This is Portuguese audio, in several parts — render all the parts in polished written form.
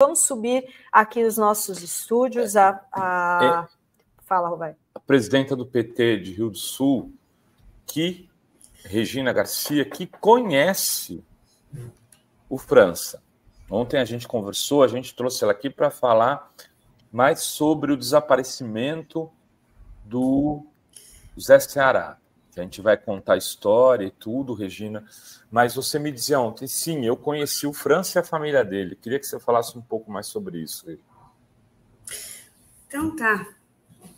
Vamos subir aqui os nossos estúdios. Fala, Roberto. A presidenta do PT de Rio do Sul, Regina Garcia, que conhece o França. Ontem a gente conversou, a gente trouxe ela aqui para falar mais sobre o desaparecimento do Zé Ceará. A gente vai contar a história e tudo, Regina, mas você me dizia ontem, sim, eu conheci o França e a família dele. Queria que você falasse um pouco mais sobre isso. Então tá,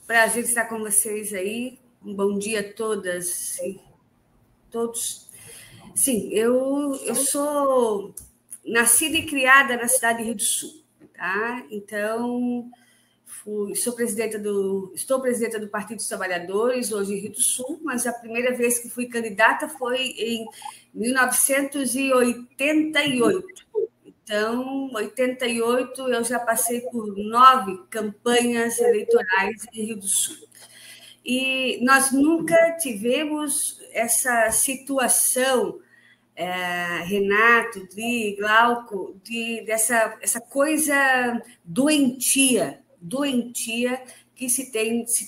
prazer estar com vocês aí, um bom dia a todas e todos. Sim, eu sou nascida e criada na cidade de Rio do Sul, tá? Então... estou presidenta do Partido dos Trabalhadores, hoje em Rio do Sul, mas a primeira vez que fui candidata foi em 1988. Então, em 88, eu já passei por 9 campanhas eleitorais em Rio do Sul. E nós nunca tivemos essa situação, Renato, Dri, Glauco, dessa coisa doentia que se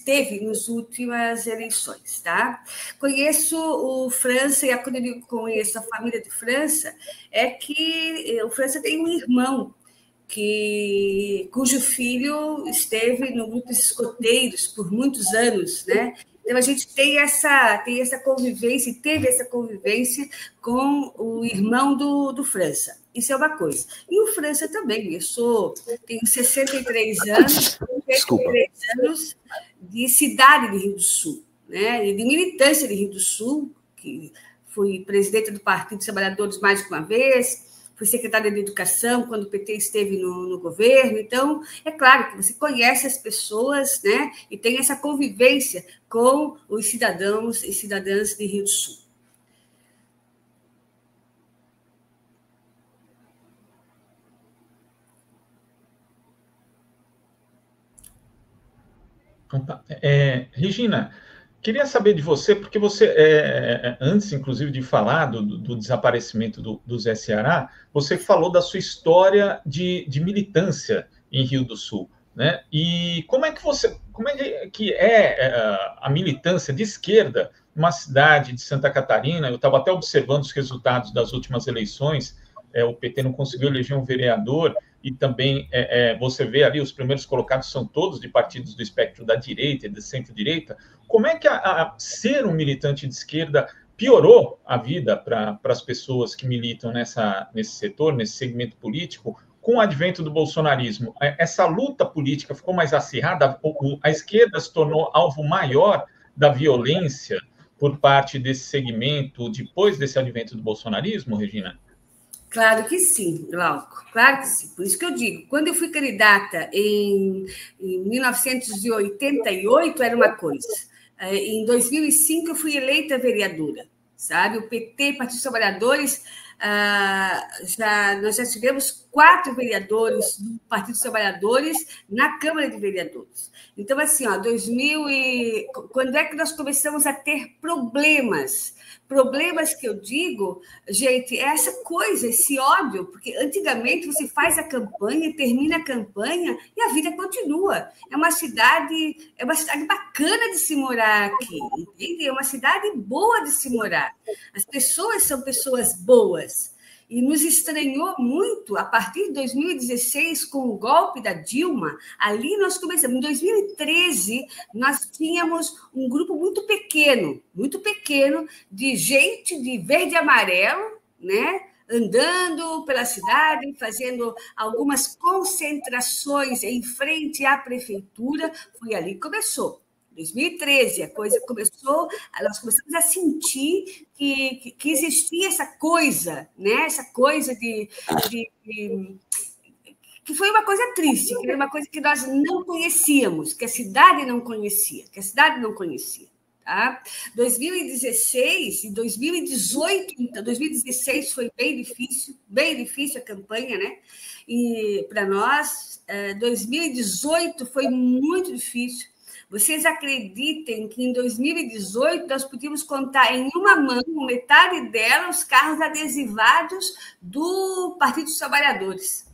teve nas últimas eleições, tá? Conheço o França, e quando eu digo conheço a família de França, é que o França tem um irmão cujo filho esteve no grupo de escoteiros por muitos anos, né? Então, a gente tem essa convivência, teve essa convivência com o irmão do França. Isso é uma coisa. E o França também. Tenho 63 anos, de cidade de Rio do Sul, né? E de militância de Rio do Sul, que fui presidenta do Partido dos Trabalhadores mais de uma vez, fui secretária de Educação quando o PT esteve no governo. Então, é claro que você conhece as pessoas, né? E tem essa convivência com os cidadãos e cidadãs de Rio do Sul. Regina, queria saber de você, porque você, antes, inclusive, de falar do desaparecimento do Zé Ceará, você falou da sua história de militância em Rio do Sul, né? E como é que a militância de esquerda numa cidade de Santa Catarina? Eu estava até observando os resultados das últimas eleições, o PT não conseguiu eleger um vereador, e também você vê ali, os primeiros colocados são todos de partidos do espectro da direita e da centro-direita. Como é que ser um militante de esquerda piorou a vida para as pessoas que militam nesse setor, nesse segmento político, com o advento do bolsonarismo? Essa luta política ficou mais acirrada? A esquerda se tornou alvo maior da violência por parte desse segmento depois desse advento do bolsonarismo, Regina? Claro que sim, Glauco, claro que sim. Por isso que eu digo, quando eu fui candidata em 1988, era uma coisa. Em 2005, eu fui eleita vereadora, sabe? O PT, Partido dos Trabalhadores, nós já tivemos 4 vereadores do Partido dos Trabalhadores na Câmara de Vereadores. Então, assim, quando é que nós começamos a ter problemas? Problemas que eu digo, gente, é essa coisa, esse ódio, porque antigamente você faz a campanha, termina a campanha e a vida continua. É uma cidade bacana de se morar aqui, entende? É uma cidade boa de se morar. As pessoas são pessoas boas. E nos estranhou muito, a partir de 2016, com o golpe da Dilma, ali nós começamos. Em 2013, nós tínhamos um grupo muito pequeno de gente de verde e amarelo, né? Andando pela cidade, fazendo algumas concentrações em frente à prefeitura. Foi ali que começou. 2013, a coisa começou, nós começamos a sentir que existia essa coisa, né? Essa coisa que foi uma coisa triste, que era uma coisa que nós não conhecíamos, que a cidade não conhecia, Tá? 2016 e 2018, então, 2016 foi bem difícil a campanha, né? E para nós, 2018 foi muito difícil. Vocês acreditem que em 2018 nós podíamos contar em uma mão, metade dela, os carros adesivados do Partido dos Trabalhadores.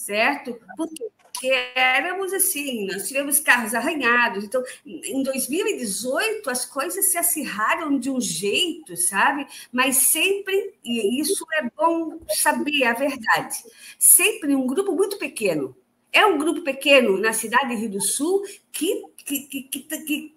certo? Porque éramos assim, nós tivemos carros arranhados. Então, em 2018, as coisas se acirraram de um jeito, sabe? Mas sempre, e isso é bom saber a verdade, sempre um grupo muito pequeno. É um grupo pequeno na cidade de Rio do Sul que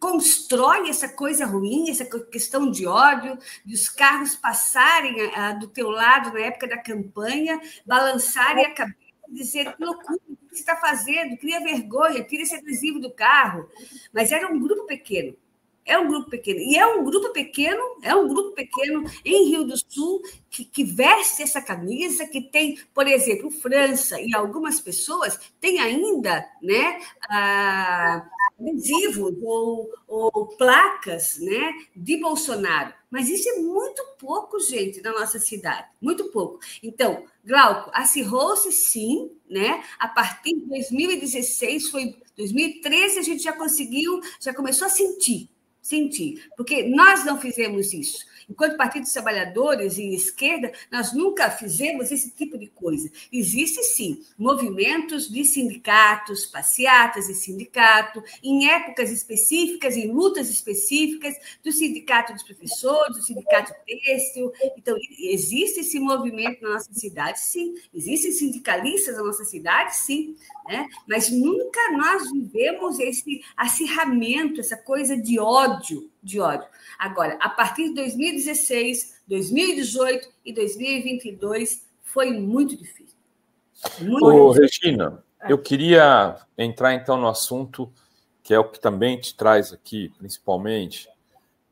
constrói essa coisa ruim, essa questão de ódio, de os carros passarem do teu lado na época da campanha, balançarem a cabeça, dizer que loucura, o que você está fazendo? Cria vergonha, tira esse adesivo do carro. Mas era um grupo pequeno. É um grupo pequeno. E é um grupo pequeno em Rio do Sul que veste essa camisa, que tem, por exemplo, França e algumas pessoas têm ainda, né, adesivos ou placas, né, de Bolsonaro. Mas isso é muito pouco, gente, na nossa cidade. Muito pouco. Então, Glauco, acirrou-se sim, né? A partir de 2016, 2013, a gente já começou a sentir, porque nós não fizemos isso. Enquanto Partido dos Trabalhadores e esquerda, nós nunca fizemos esse tipo de coisa. Existe, sim, movimentos de sindicatos, passeatas de sindicato, em épocas específicas, em lutas específicas, do sindicato dos professores, do sindicato têxtil. Então, existe esse movimento na nossa cidade, sim. Existem sindicalistas na nossa cidade, sim. Né? Mas nunca nós vivemos esse acirramento, essa coisa de ódio. Agora, a partir de 2016, 2018 e 2022, foi muito difícil. Regina, eu queria entrar então no assunto que é o que também te traz aqui, principalmente,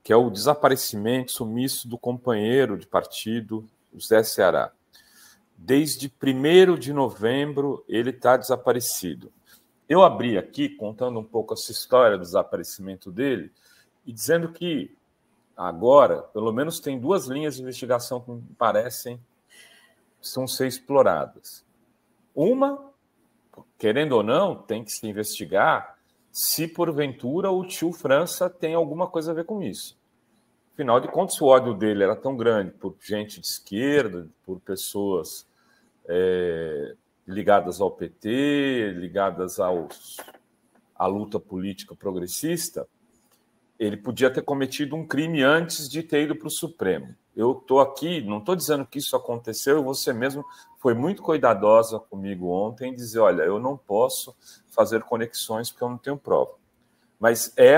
que é o desaparecimento, sumiço do companheiro de partido, o Zé Ceará. Desde 1º de novembro, ele está desaparecido. Eu abri aqui, contando um pouco essa história do desaparecimento dele, e dizendo que agora, pelo menos, tem 2 linhas de investigação que me parecem precisam ser exploradas. Uma, querendo ou não, tem que se investigar se, porventura, o tio França tem alguma coisa a ver com isso. Afinal de contas, o ódio dele era tão grande por gente de esquerda, por pessoas ligadas ao PT, ligadas à luta política progressista, ele podia ter cometido um crime antes de ter ido para o Supremo. Eu estou aqui, não estou dizendo que isso aconteceu, você mesmo foi muito cuidadosa comigo ontem em dizer, olha, eu não posso fazer conexões porque eu não tenho prova. Mas é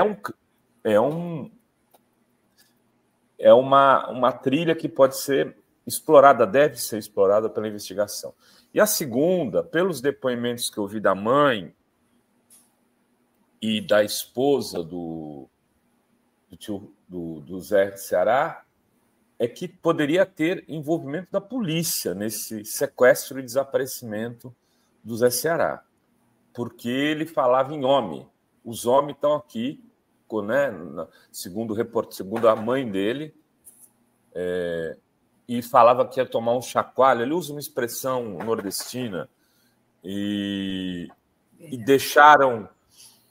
uma trilha que pode ser explorada, deve ser explorada pela investigação. E a segunda, pelos depoimentos que eu vi da mãe e da esposa do Zé Ceará, é que poderia ter envolvimento da polícia nesse sequestro e desaparecimento do Zé Ceará, porque ele falava em homem. Os homens estão aqui, né, segundo a mãe dele, e falava que ia tomar um chacoalho. Ele usa uma expressão nordestina, e deixaram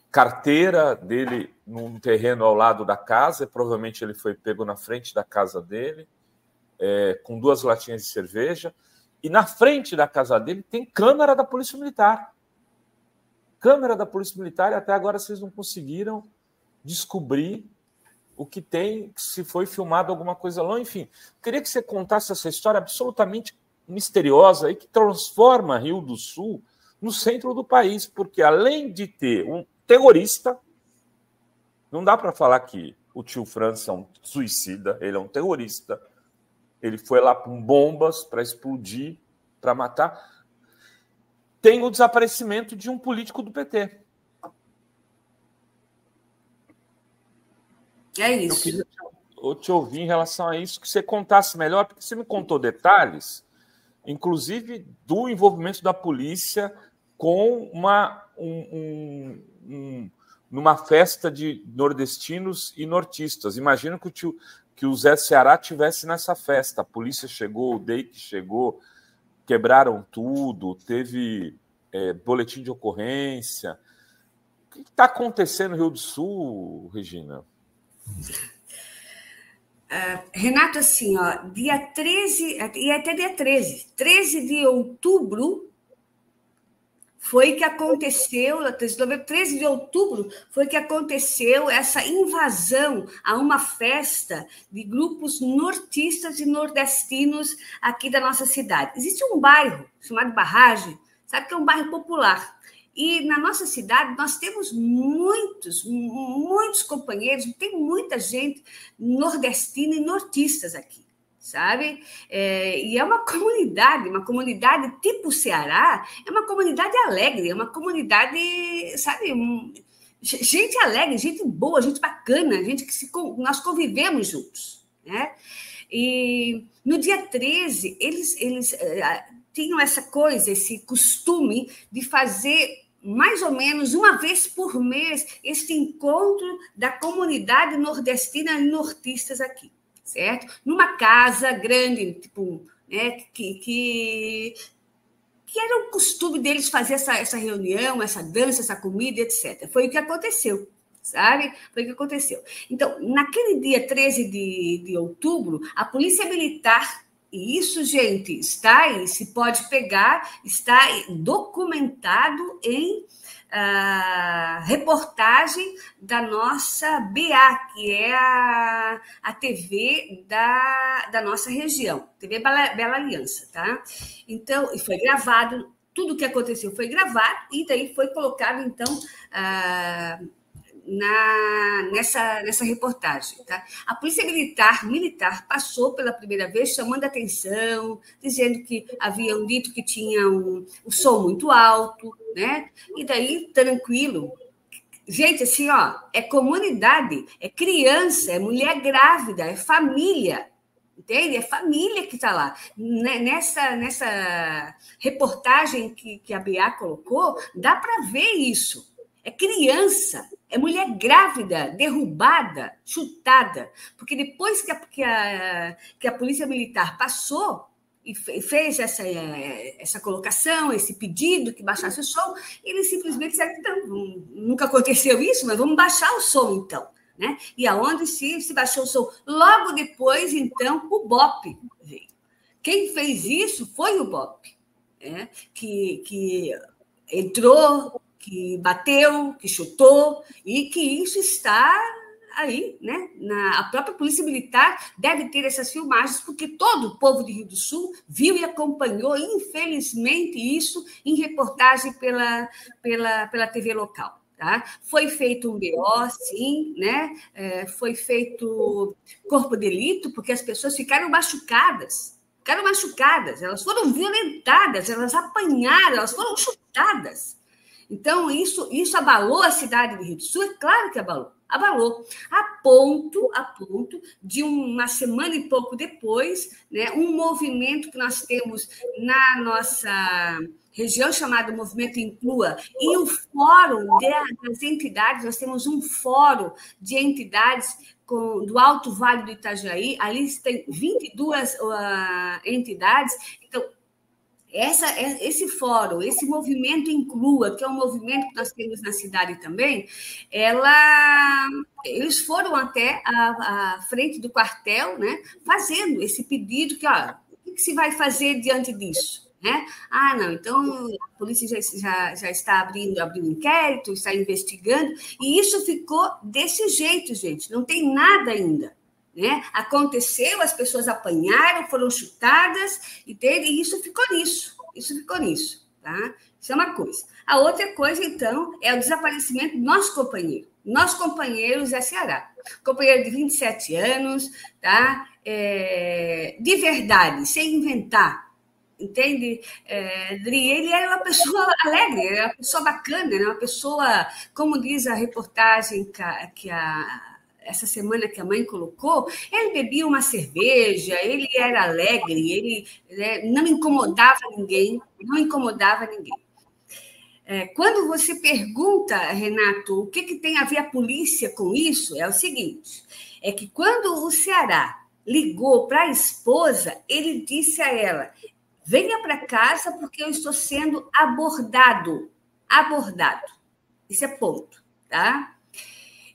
carteira dele num terreno ao lado da casa, e provavelmente ele foi pego na frente da casa dele, com 2 latinhas de cerveja, e na frente da casa dele tem câmera da Polícia Militar. Câmera da Polícia Militar, e até agora vocês não conseguiram descobrir o que tem, se foi filmado alguma coisa lá, enfim. Queria que você contasse essa história absolutamente misteriosa e que transforma Rio do Sul no centro do país, porque além de ter um terrorista, não dá para falar que o tio França é um suicida, ele é um terrorista, ele foi lá com bombas para explodir, para matar. Tem o desaparecimento de um político do PT. É isso. Eu te ouvir em relação a isso, que você contasse melhor, porque você me contou detalhes, inclusive do envolvimento da polícia com numa festa de nordestinos e nortistas. Imagino que o Zé Ceará tivesse nessa festa. A polícia chegou, o DEIC chegou, quebraram tudo, teve boletim de ocorrência. O que está acontecendo no Rio do Sul, Regina? Renato, assim, ó, dia 13, e até dia 13 de outubro, foi que aconteceu, 13 de outubro, foi que aconteceu essa invasão a uma festa de grupos nortistas e nordestinos aqui da nossa cidade. Existe um bairro chamado Barragem, sabe que é um bairro popular. E na nossa cidade nós temos muitos companheiros, tem muita gente nordestina e nortistas aqui, sabe? E é uma comunidade tipo Ceará, é uma comunidade alegre, é uma comunidade, sabe, gente alegre, gente boa, gente bacana, gente que nós convivemos juntos, né? E no dia 13, eles tinham essa coisa, esse costume de fazer mais ou menos uma vez por mês este encontro da comunidade nordestina e nortistas aqui, certo? Numa casa grande, tipo, né, que era o costume deles fazer essa reunião, essa dança, essa comida, etc. Foi o que aconteceu, sabe? Foi o que aconteceu. Então, naquele dia 13 de outubro, a Polícia Militar, e isso, gente, está aí, se pode pegar, está documentado em reportagem da nossa BA, que é a TV da nossa região, TV Bela Aliança, tá? Então, e foi gravado, tudo o que aconteceu foi gravado, e daí foi colocado, então, nessa reportagem. Tá? A Polícia Militar passou pela primeira vez chamando a atenção, dizendo que haviam dito que tinha o som muito alto, né? E daí, tranquilo. Gente, assim, ó, é comunidade, é criança, é mulher grávida, é família, entende? É família que está lá. Nessa reportagem que a BA colocou, dá para ver isso. É criança, é mulher grávida, derrubada, chutada. Porque depois que a Polícia Militar passou e fez essa colocação, esse pedido que baixasse o som, eles simplesmente disseram que não, nunca aconteceu isso, mas vamos baixar o som, então. Né? E aonde se baixou o som? Logo depois, então, o BOPE veio. Quem fez isso foi o BOPE, né? que entrou, que bateu, que chutou, e que isso está aí, né? A própria Polícia Militar deve ter essas filmagens, porque todo o povo de Rio do Sul viu e acompanhou, infelizmente, isso em reportagem pela TV local. Tá? Foi feito um BO, sim, né? Foi feito corpo de delito, porque as pessoas ficaram machucadas, elas foram violentadas, elas apanharam, elas foram chutadas. Então, isso abalou a cidade de Rio do Sul? É claro que abalou. A ponto de uma semana e pouco depois, né, um movimento que nós temos na nossa região chamado Movimento Inclua, e o fórum das entidades, nós temos um fórum de entidades do Alto Vale do Itajaí, ali tem 22 entidades, então, esse fórum, esse movimento Inclua, que é um movimento que nós temos na cidade também, eles foram até a frente do quartel, né, fazendo esse pedido que, ó, o que se vai fazer diante disso? Né? Não, então a polícia já está abrindo inquérito, está investigando, e isso ficou desse jeito, gente, não tem nada ainda. Né? Aconteceu, as pessoas apanharam, foram chutadas, entende? E isso ficou nisso. Tá? Isso é uma coisa. A outra coisa, então, é o desaparecimento do nosso companheiro Zé Ceará. Companheiro de 27 anos, tá? De verdade, sem inventar. Entende? Ele era uma pessoa alegre, era uma pessoa bacana, era uma pessoa, como diz a reportagem que essa semana que a mãe colocou, ele bebia uma cerveja, ele era alegre, ele, né, não incomodava ninguém. Quando você pergunta, Renato, o que tem a ver a polícia com isso, é o seguinte, é que quando o Ceará ligou para a esposa, ele disse a ela, venha para casa porque eu estou sendo abordado. Isso é ponto, tá?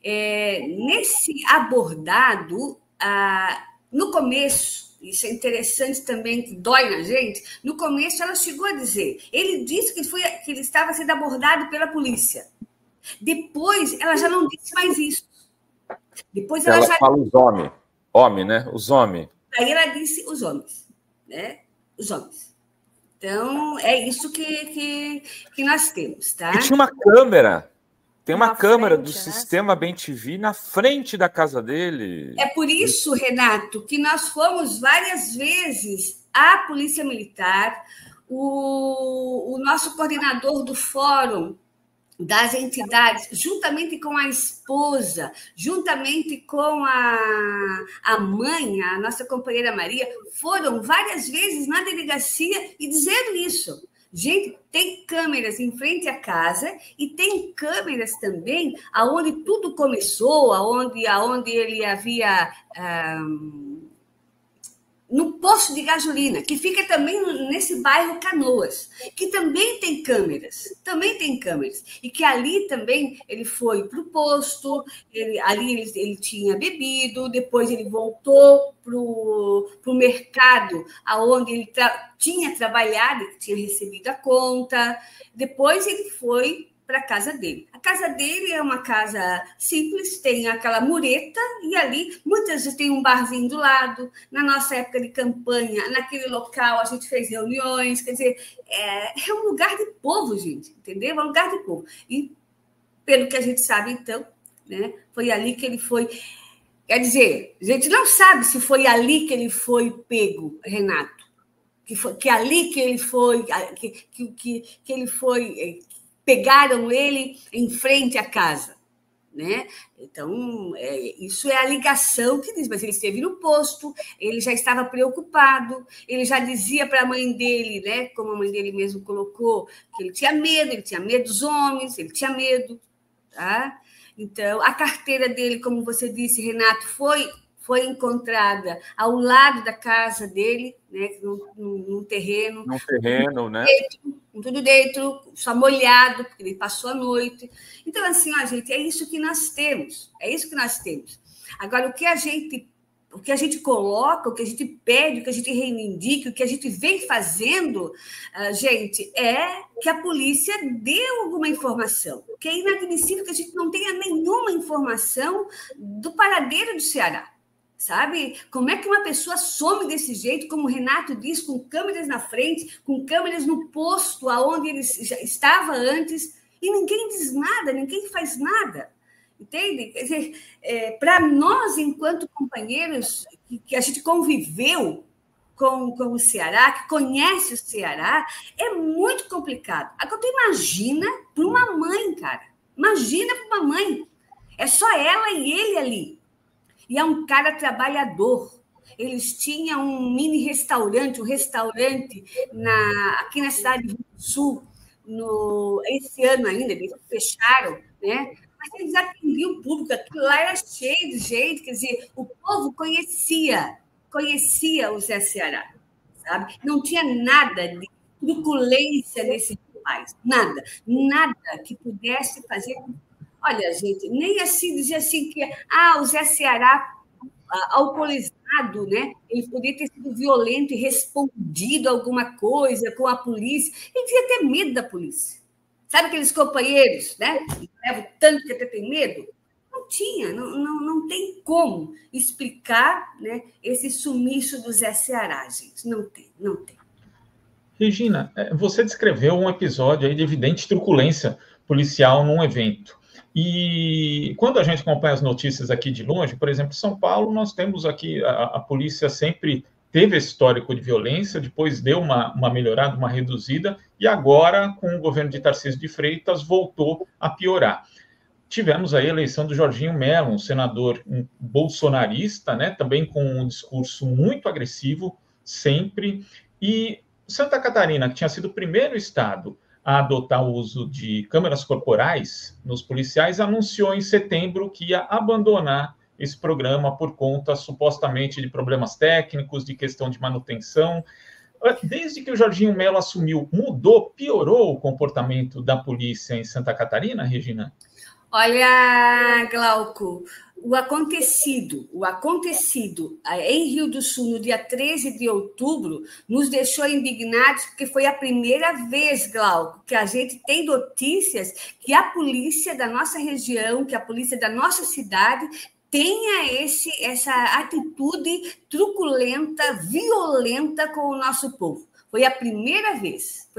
Nesse abordado, no começo, isso é interessante também, que dói na gente, no começo ela chegou a dizer, ele disse que ele estava sendo abordado pela polícia. Depois, ela já não disse mais isso. Depois ela já fala os homens. Homem, né? Os homens. Aí ela disse os homens, né? Os homens. Então, é isso que nós temos, tá? E tinha uma câmera. Tem uma câmera do né? sistema BemTV na frente da casa dele. É por isso, Renato, que nós fomos várias vezes à Polícia Militar, o nosso coordenador do fórum das entidades, juntamente com a esposa, juntamente com a mãe, a nossa companheira Maria, foram várias vezes na delegacia e dizendo isso. Gente, tem câmeras em frente à casa e tem câmeras também aonde tudo começou, aonde ele havia... no posto de gasolina, que fica também nesse bairro Canoas, que também tem câmeras, e que ali também ele foi para o posto, ali ele tinha bebido, depois ele voltou para o mercado, aonde ele tinha trabalhado, que tinha recebido a conta, depois ele foi para a casa dele. A casa dele é uma casa simples, tem aquela mureta e ali muitas vezes tem um barzinho do lado. Na nossa época de campanha, naquele local a gente fez reuniões, quer dizer, é um lugar de povo, gente, entendeu? É um lugar de povo. E pelo que a gente sabe, então, né, foi ali que ele foi... Quer dizer, a gente não sabe se foi ali que ele foi pego, Renato, que ali que ele foi... que ele foi... pegaram ele em frente à casa, né? Então, isso é a ligação que diz, mas ele esteve no posto, ele já estava preocupado, ele já dizia para a mãe dele, né, como a mãe dele mesmo colocou, que ele tinha medo dos homens, ele tinha medo, tá? Então, a carteira dele, como você disse, Renato, foi encontrada ao lado da casa dele, né, num terreno. Num terreno, né? Tudo dentro, só molhado, porque ele passou a noite. Então, assim, gente, é isso que nós temos. Agora, o que a gente coloca, o que a gente pede, o que a gente reivindica, o que a gente vem fazendo, gente, é que a polícia dê alguma informação. Que é inadmissível que a gente não tenha nenhuma informação do paradeiro do Ceará. Sabe? Como é que uma pessoa some desse jeito, como o Renato diz, com câmeras na frente, com câmeras no posto onde ele já estava antes, e ninguém diz nada, ninguém faz nada. Entende? Quer dizer, para nós, enquanto companheiros, que a gente conviveu com o Ceará, que conhece o Ceará, é muito complicado. Agora, tu imagina para uma mãe, cara. Imagina para uma mãe. É só ela e ele ali. E é um cara trabalhador. Eles tinham um mini restaurante, aqui na cidade do Rio do Sul, esse ano ainda, eles fecharam, né? Mas eles atendiam o público, aquilo lá era cheio de gente, quer dizer, o povo conhecia o Zé Ceará, sabe? Não tinha nada de truculência nesse rapaz, nada que pudesse fazer... Olha, gente, nem assim dizer assim que o Zé Ceará, alcoolizado, né? Ele poderia ter sido violento e respondido alguma coisa com a polícia. Ele devia ter medo da polícia. Sabe aqueles companheiros, né? Que levam tanto que até tem medo? Não tinha, não tem como explicar, né, esse sumiço do Zé Ceará, gente. Não tem. Regina, você descreveu um episódio aí de evidente truculência policial num evento. E quando a gente acompanha as notícias aqui de longe, por exemplo, em São Paulo, nós temos aqui, a polícia sempre teve esse histórico de violência, depois deu uma melhorada, uma reduzida, e agora, com o governo de Tarcísio de Freitas, voltou a piorar. Tivemos aí a eleição do Jorginho Mello, um senador bolsonarista, né, também com um discurso muito agressivo, sempre, e Santa Catarina, que tinha sido o primeiro estado a adotar o uso de câmeras corporais nos policiais, anunciou em setembro que ia abandonar esse programa por conta, supostamente, de problemas técnicos, de questão de manutenção. Desde que o Jorginho Mello assumiu, piorou o comportamento da polícia em Santa Catarina, Regina? Olha, Glauco, o acontecido em Rio do Sul, no dia 13 de outubro, nos deixou indignados, porque foi a primeira vez, Glauco, que a gente tem notícias que a polícia da nossa região, que a polícia da nossa cidade tenha essa atitude truculenta, violenta com o nosso povo. Foi a primeira vez.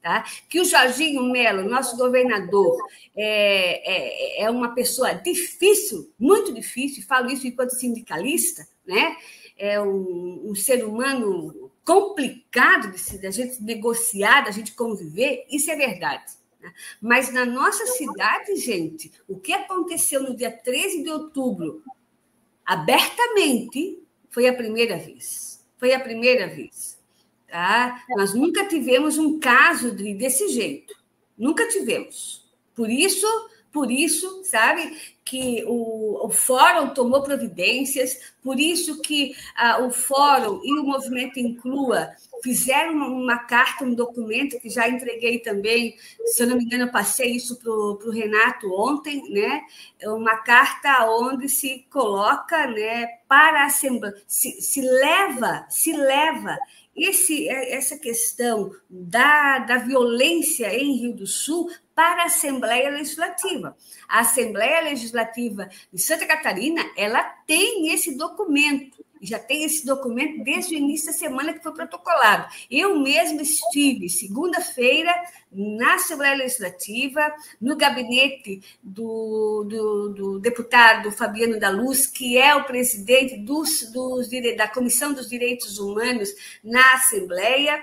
Tá? Que o Jorginho Melo, nosso governador, é uma pessoa difícil, muito difícil, falo isso enquanto sindicalista, né? É um ser humano complicado de a gente negociar, da gente conviver, isso é verdade. Né? Mas na nossa cidade, gente, o que aconteceu no dia 13 de outubro, abertamente, foi a primeira vez. Foi a primeira vez. Tá? Nós nunca tivemos um caso desse jeito. Nunca tivemos. Por isso, sabe, que o Fórum tomou providências, por isso que o Fórum e o Movimento Inclua fizeram uma carta, um documento, que já entreguei também, se eu não me engano, eu passei isso para o Renato ontem, né? Uma carta onde se coloca, né, para a Assembleia, se leva essa questão da violência em Rio do Sul para a Assembleia Legislativa. A Assembleia Legislativa de Santa Catarina, ela tem esse documento, já tem esse documento desde o início da semana que foi protocolado. Eu mesma estive, segunda-feira, na Assembleia Legislativa, no gabinete do deputado Fabiano da Luz, que é o presidente da Comissão dos Direitos Humanos na Assembleia.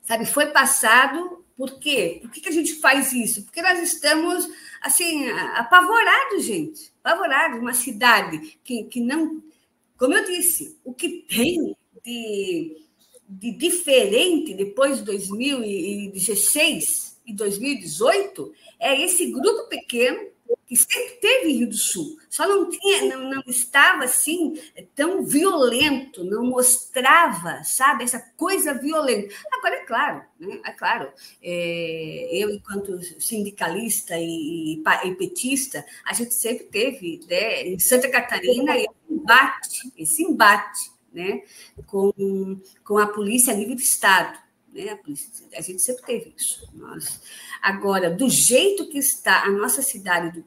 Sabe, foi passado. Por quê? Por que a gente faz isso? Porque nós estamos, assim, apavorados, gente. Apavorados. Uma cidade que não... Como eu disse, o que tem de diferente depois de 2016 e 2018 é esse grupo pequeno que sempre teve em Rio do Sul, só não estava assim tão violento, não mostrava, sabe, essa coisa violenta. Agora, é claro, né? Eu, enquanto sindicalista e petista, a gente sempre teve, né, em Santa Catarina esse embate, né, com a polícia a nível de Estado. Né? A gente sempre teve isso. Agora, do jeito que está a nossa cidade,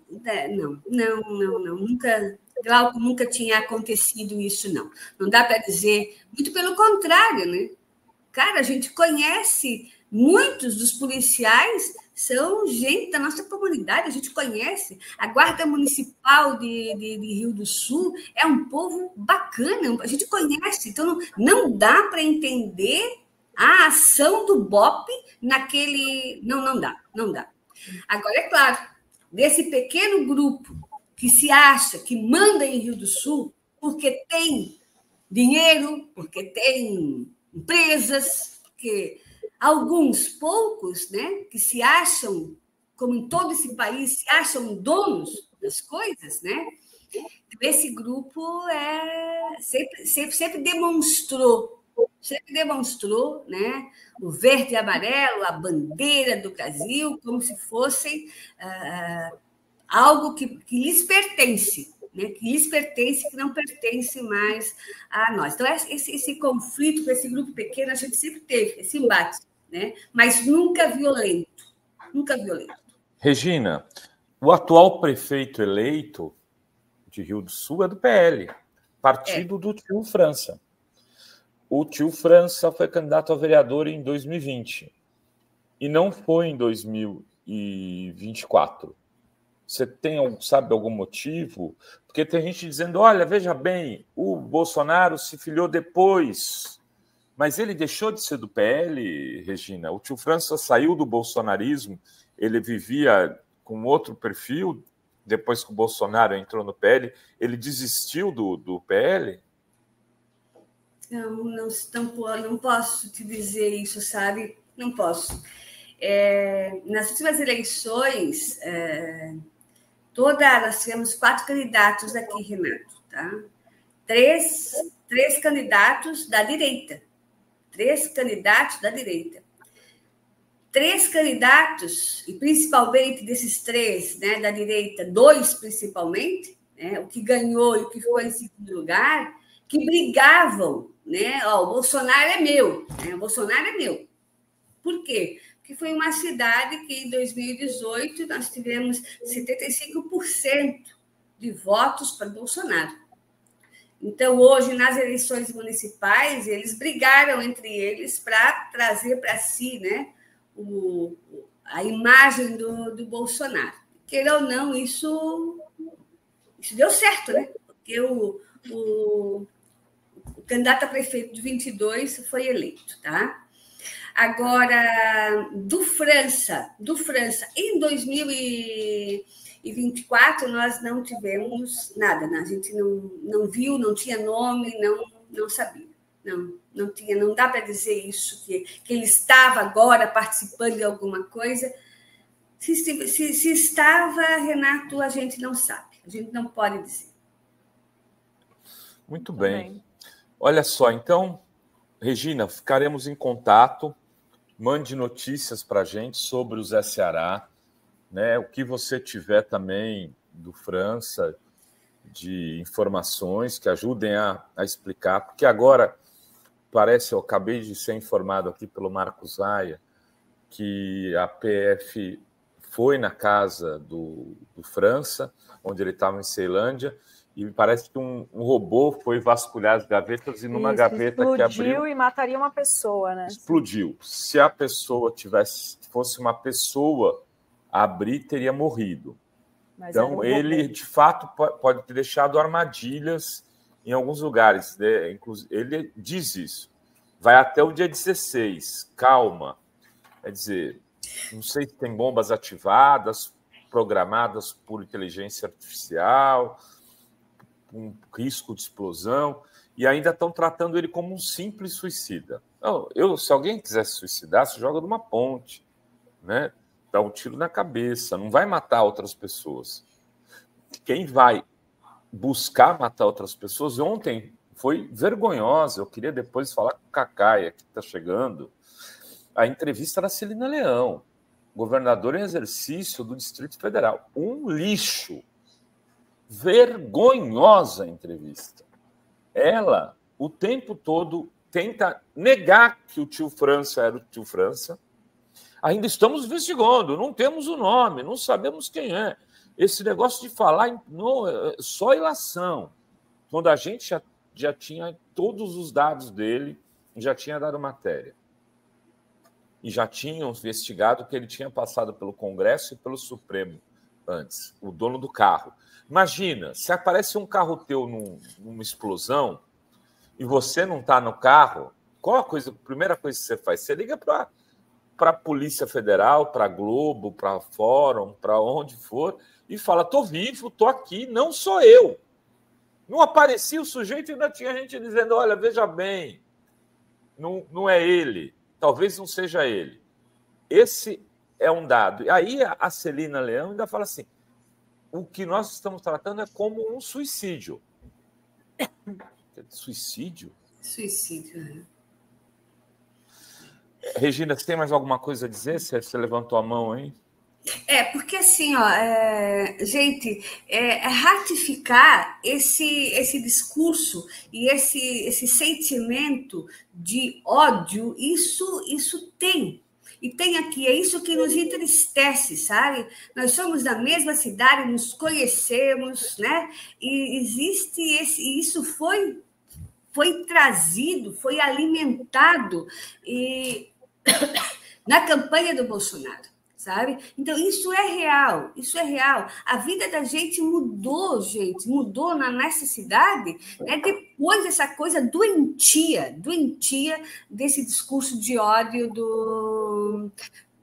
nunca tinha acontecido isso, não. Não dá para dizer, muito pelo contrário, né? Cara, a gente conhece, muitos dos policiais são gente da nossa comunidade, a gente conhece. A Guarda Municipal de Rio do Sul é um povo bacana, a gente conhece. Então, não dá para entender a ação do BOP naquele... Não dá. Agora, é claro, desse pequeno grupo que se acha que manda em Rio do Sul porque tem dinheiro, porque tem empresas, porque alguns poucos, né, que se acham, como em todo esse país, se acham donos das coisas, né? Esse grupo sempre demonstrou, né, o verde e amarelo, a bandeira do Brasil, como se fossem algo que lhes pertence, né, que não pertence mais a nós. Então, esse conflito com esse grupo pequeno, a gente sempre teve, esse embate, né, mas nunca violento. Regina, o atual prefeito eleito de Rio do Sul é do PL, partido do tio França. O tio França foi candidato a vereador em 2020 e não foi em 2024. Você sabe algum motivo? Porque tem gente dizendo, olha, veja bem, o Bolsonaro se filiou depois, mas ele deixou de ser do PL, Regina. O tio França saiu do bolsonarismo, ele vivia com outro perfil, depois que o Bolsonaro entrou no PL, ele desistiu do PL? Não posso te dizer isso, sabe? Não posso. Nas últimas eleições, nós tivemos 4 candidatos aqui, Renato, tá? 3 candidatos da direita. 3 candidatos da direita. 3 candidatos, e principalmente desses 3, né, da direita, 2 principalmente, né, o que ganhou e o que ficou em segundo lugar, que brigavam, né? O Bolsonaro é meu, né? O Bolsonaro é meu. Por quê? Porque foi uma cidade que, em 2018, nós tivemos 75% de votos para Bolsonaro. Então, hoje, nas eleições municipais, eles brigaram entre eles para trazer para si, né, a imagem do Bolsonaro. Queira ou não, isso deu certo, né? Porque o candidato a prefeito de 22 foi eleito, tá? Agora, do França, em 2024, nós não tivemos nada, né? A gente não viu, não tinha nome, não sabia. Não tinha, não dá para dizer isso, que ele estava agora participando de alguma coisa. Se estava, Renato, a gente não sabe, a gente não pode dizer. Muito bem. Olha só, então, Regina, ficaremos em contato. Mande notícias para a gente sobre o Zé Ceará, né? O que você tiver também do França, de informações que ajudem a explicar, porque agora parece, eu acabei de ser informado aqui pelo Marcos Zaia, que a PF foi na casa do França, onde ele estava em Ceilândia, e parece que um robô foi vasculhar as gavetas e numa gaveta que abriu... Explodiu e mataria uma pessoa, né? Explodiu. Se a pessoa fosse uma pessoa a abrir, teria morrido. Mas então, ele, de fato, pode ter deixado armadilhas em alguns lugares. Né? Ele diz isso. Vai até o dia 16. Calma. Quer dizer, não sei se tem bombas ativadas, programadas por inteligência artificial, com risco de explosão, e ainda estão tratando ele como um simples suicida. Não, se alguém quiser se suicidar, se joga de uma ponte, né? Dá um tiro na cabeça, não vai matar outras pessoas. Quem vai buscar matar outras pessoas, ontem foi vergonhosa, eu queria depois falar com o Cacaia, que está chegando, a entrevista da Celina Leão, governadora em exercício do Distrito Federal. Um lixo. Vergonhosa entrevista. Ela, o tempo todo, tenta negar que o tio França era o tio França. Ainda estamos investigando, não temos o nome, não sabemos quem é. Esse negócio de falar só ilação. Quando a gente já tinha todos os dados dele, já tinha dado matéria. E já tinham investigado que ele tinha passado pelo Congresso e pelo Supremo antes, o dono do carro. Imagina, se aparece um carro teu numa explosão e você não está no carro, qual a primeira coisa que você faz? Você liga para a Polícia Federal, para a Globo, para a Fórum, para onde for, e fala, estou vivo, estou aqui, não sou eu. Não aparecia o sujeito e ainda tinha gente dizendo, olha, veja bem, não é ele, talvez não seja ele. Esse é um dado. E aí a Celina Leão ainda fala assim, o que nós estamos tratando é como um suicídio. Suicídio? Suicídio, né? Regina, você tem mais alguma coisa a dizer? Você levantou a mão aí? Porque assim, gente, ratificar esse discurso e esse sentimento de ódio, isso tem. E tem aqui, é isso que nos entristece, sabe? Nós somos da mesma cidade, nos conhecemos, né? E existe isso foi trazido, foi alimentado na campanha do Bolsonaro, sabe? Então, isso é real, isso é real. A vida da gente mudou nessa cidade, né? Depois dessa coisa doentia desse discurso de ódio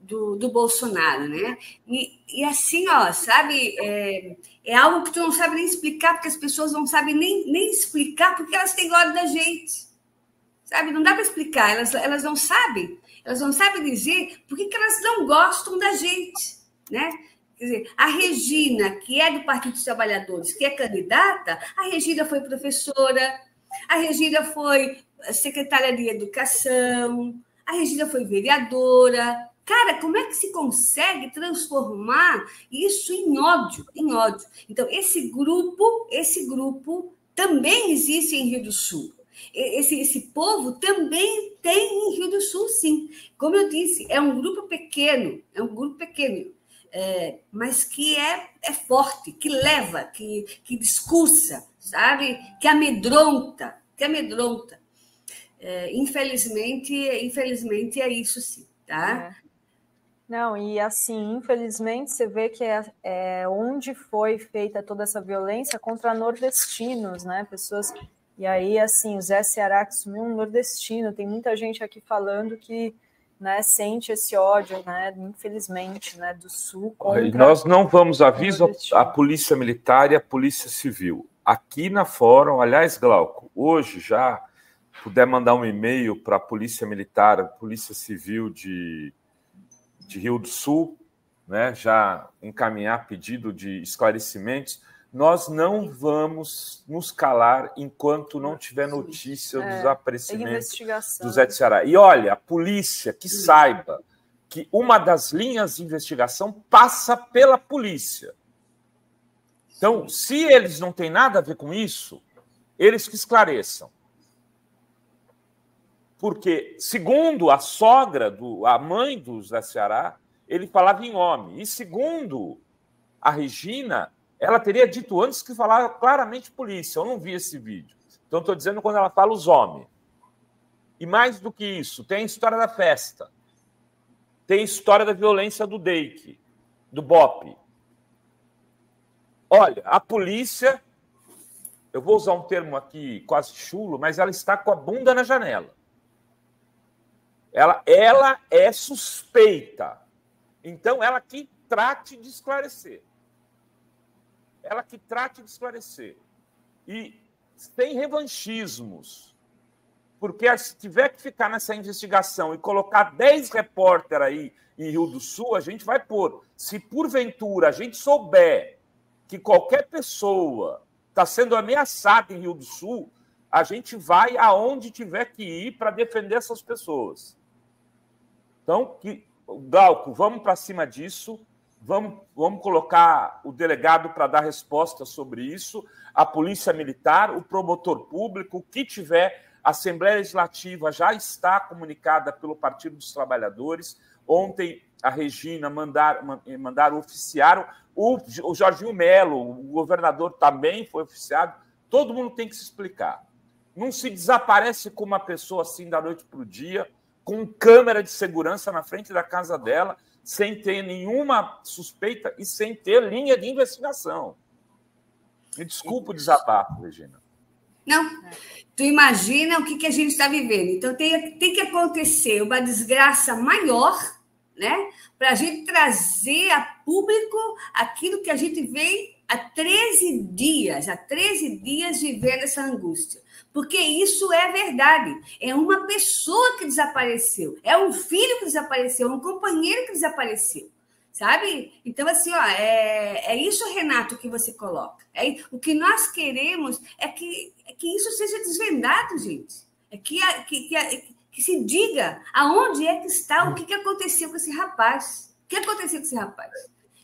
do Bolsonaro, né? E assim, sabe, é algo que tu não sabe nem explicar, porque as pessoas não sabem nem explicar porque elas têm ódio da gente, sabe? Não dá para explicar, elas não sabem. Elas não sabem dizer por que elas não gostam da gente, né? Quer dizer, a Regina, que é do Partido dos Trabalhadores, que é candidata, a Regina foi professora, a Regina foi secretária de Educação, a Regina foi vereadora, Cara, como é que se consegue transformar isso em ódio? Em ódio. Então, esse grupo também existe em Rio do Sul. Esse povo também tem em Rio do Sul, sim. Como eu disse, é um grupo pequeno, mas que é forte, que leva, que discursa, sabe? Que amedronta. Infelizmente é isso, sim, tá? Não, e assim, infelizmente, você vê que onde foi feita toda essa violência contra nordestinos, né? Pessoas. E aí, assim, o Zé Ceará que sumiu um nordestino. Tem muita gente aqui falando que, né, sente esse ódio, né? Infelizmente, né, do Sul. E nós não vamos avisar a Polícia Militar e a Polícia Civil. Aqui na Fórum, aliás, Glauco, hoje já puder mandar um e-mail para a Polícia Militar, a Polícia Civil de Rio do Sul, né, já encaminhar pedido de esclarecimentos, nós não vamos nos calar enquanto não tiver notícia do desaparecimento do Zé de Ceará. E olha, a polícia que saiba que uma das linhas de investigação passa pela polícia. Então, se eles não têm nada a ver com isso, eles que esclareçam. Porque, segundo a sogra, a mãe do Zé Ceará, ele falava em homem. E, segundo a Regina, ela teria dito antes que falava claramente polícia. Eu não vi esse vídeo. Então, estou dizendo quando ela fala os homens. E mais do que isso, tem a história da festa. Tem a história da violência do DEIC, do BOP. Olha, a polícia, eu vou usar um termo aqui quase chulo, mas ela está com a bunda na janela. Ela é suspeita. Então, ela que trate de esclarecer. E sem revanchismos. Porque se tiver que ficar nessa investigação e colocar 10 repórteres aí em Rio do Sul, a gente vai pôr. Se, porventura, a gente souber que qualquer pessoa está sendo ameaçada em Rio do Sul, a gente vai aonde tiver que ir para defender essas pessoas. Então, Glauco, vamos para cima disso, vamos colocar o delegado para dar resposta sobre isso, a Polícia Militar, o promotor público, o que tiver. A Assembleia Legislativa já está comunicada pelo Partido dos Trabalhadores. Ontem, a Regina mandaram oficiaram. O Jorginho Melo, o governador, também foi oficiado. Todo mundo tem que se explicar. Não se desaparece com uma pessoa assim da noite para o dia, com câmera de segurança na frente da casa dela, sem ter nenhuma suspeita e sem ter linha de investigação. Me desculpa o desabafo, Regina. Não, tu imagina o que a gente está vivendo. Então, tem que acontecer uma desgraça maior, né, para a gente trazer a público aquilo que a gente vem há 13 dias vivendo essa angústia. Porque isso é verdade. É uma pessoa que desapareceu, é um filho que desapareceu, é um companheiro que desapareceu. Sabe? Então, assim, ó, é isso, Renato, que você coloca. O que nós queremos é que isso seja desvendado, gente. Que se diga aonde é que está, o que aconteceu com esse rapaz. O que aconteceu com esse rapaz?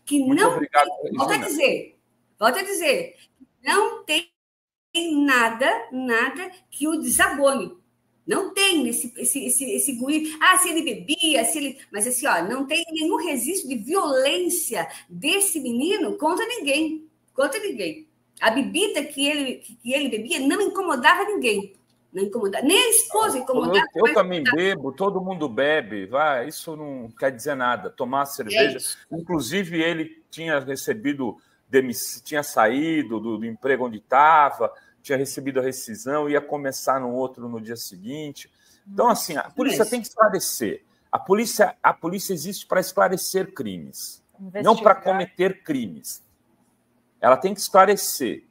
Que Muito não obrigado, tem, volto a dizer, não tem nada que o desabone. Não tem esse guri. Se ele bebia, mas assim, ó, não tem nenhum registro de violência desse menino contra ninguém. A bebida que ele bebia não incomodava ninguém. Não incomodava. Nem a esposa incomodava. Eu também bebo, todo mundo bebe. Isso não quer dizer nada. Tomar cerveja. Inclusive, ele tinha recebido, tinha saído do emprego onde estava, tinha recebido a rescisão, ia começar no outro no dia seguinte. Então, assim, a polícia tem que esclarecer. A polícia existe para esclarecer crimes, não para cometer crimes. Ela tem que esclarecer.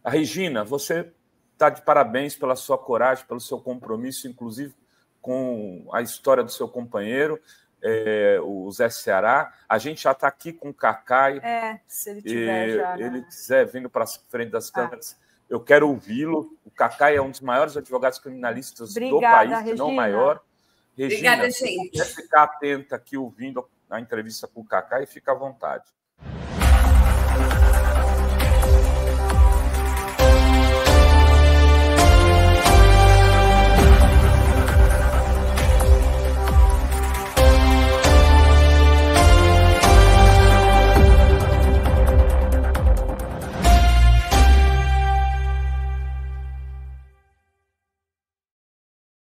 A Regina, você está de parabéns pela sua coragem, pelo seu compromisso, inclusive com a história do seu companheiro, o Zé Ceará. A gente já está aqui com o Cacai. Se ele tiver já. Ele quiser vindo para frente das câmeras. Eu quero ouvi-lo. O Cacai é um dos maiores advogados criminalistas do país, se não o maior. Regina, obrigada, gente. Quer ficar atenta aqui ouvindo a entrevista com o Cacá e fica à vontade.